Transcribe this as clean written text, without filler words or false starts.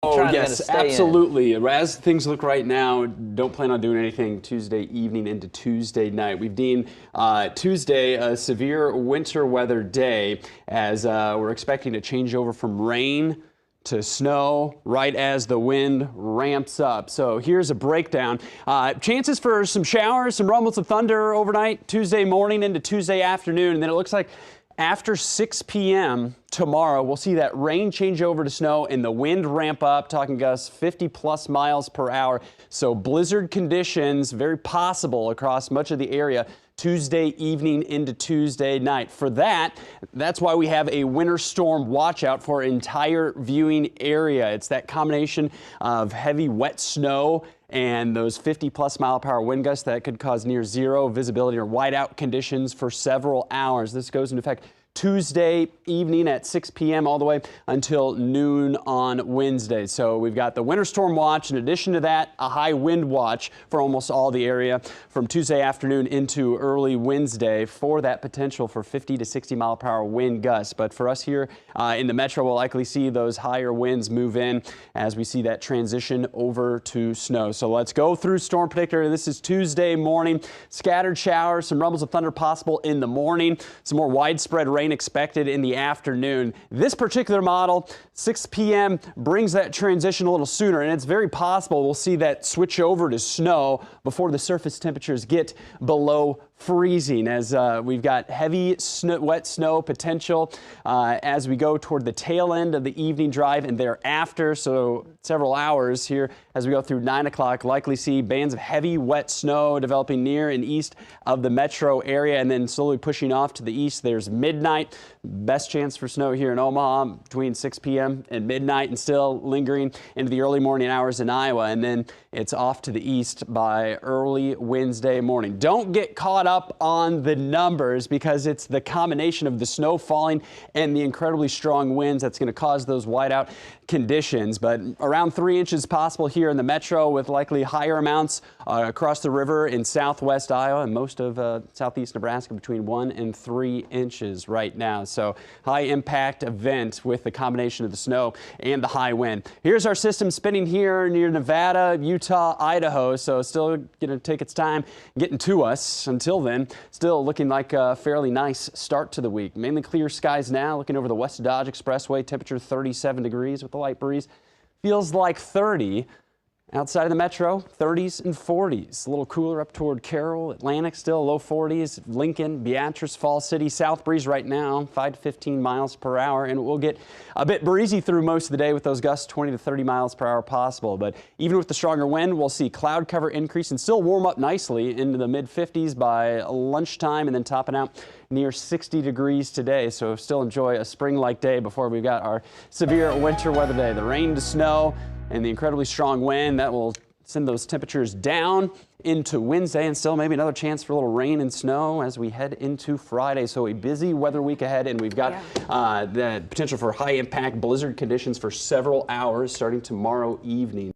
Oh, Trying yes, to stay absolutely. As things look right now, don't plan on doing anything Tuesday evening into Tuesday night. We've deemed Tuesday a severe winter weather day as we're expecting a changeover from rain to snow right as the wind ramps up. So here's a breakdown. Chances for some showers, some rumbles of thunder overnight, Tuesday morning into Tuesday afternoon, and then it looks like after 6 p.m. tomorrow, we'll see that rain change over to snow and the wind ramp up, talking gusts 50+ miles per hour. So blizzard conditions very possible across much of the area Tuesday evening into Tuesday night. For that's why we have a winter storm watch out for our entire viewing area. It's that combination of heavy wet snow and those 50+ mile-per-hour wind gusts that could cause near zero visibility or whiteout conditions for several hours. This goes into effect Tuesday evening at 6 p.m. all the way until noon on Wednesday. So we've got the winter storm watch. In addition to that, a high wind watch for almost all the area from Tuesday afternoon into early Wednesday for that potential for 50 to 60 mile-per-hour wind gusts. But for us here in the metro, we'll likely see those higher winds move in as we see that transition over to snow. So let's go through Storm Predictor. This is Tuesday morning. Scattered showers, some rumbles of thunder possible in the morning, some more widespread rain expected in the afternoon. This particular model, 6 p.m. brings that transition a little sooner, and it's very possible we'll see that switch over to snow before the surface temperatures get below freezing, as we've got heavy wet snow potential as we go toward the tail end of the evening drive and thereafter. So several hours here as we go through 9 o'clock, likely see bands of heavy wet snow developing near and east of the metro area, and then slowly pushing off to the east. There's midnight. Best chance for snow here in Omaha between 6 p.m. and midnight, and still lingering into the early morning hours in Iowa, and then it's off to the east by early Wednesday morning. Don't get caught up on the numbers, because it's the combination of the snow falling and the incredibly strong winds that's going to cause those whiteout conditions. But around 3 inches possible here in the metro, with likely higher amounts across the river in southwest Iowa and most of southeast Nebraska, between 1 and 3 inches right now. So high impact event with the combination of the snow and the high wind. Here's our system spinning here near Nevada, Utah, Idaho. So still going to take its time getting to us. Until then, still looking like a fairly nice start to the week. Mainly clear skies now, looking over the West Dodge Expressway, temperature 37 degrees with a light breeze. Feels like 30. Outside of the metro, 30s and 40s. A little cooler up toward Carroll, Atlantic still low 40s, Lincoln, Beatrice, Fall City. South breeze right now, 5 to 15 miles per hour, and it will get a bit breezy through most of the day with those gusts 20 to 30 miles per hour possible. But even with the stronger wind, we'll see cloud cover increase and still warm up nicely into the mid 50s by lunchtime, and then topping out near 60 degrees today. So still enjoy a spring-like day before we've got our severe winter weather day. The rain to snow and the incredibly strong wind that will send those temperatures down into Wednesday, and still maybe another chance for a little rain and snow as we head into Friday. So a busy weather week ahead, and we've got the potential for high impact blizzard conditions for several hours starting tomorrow evening.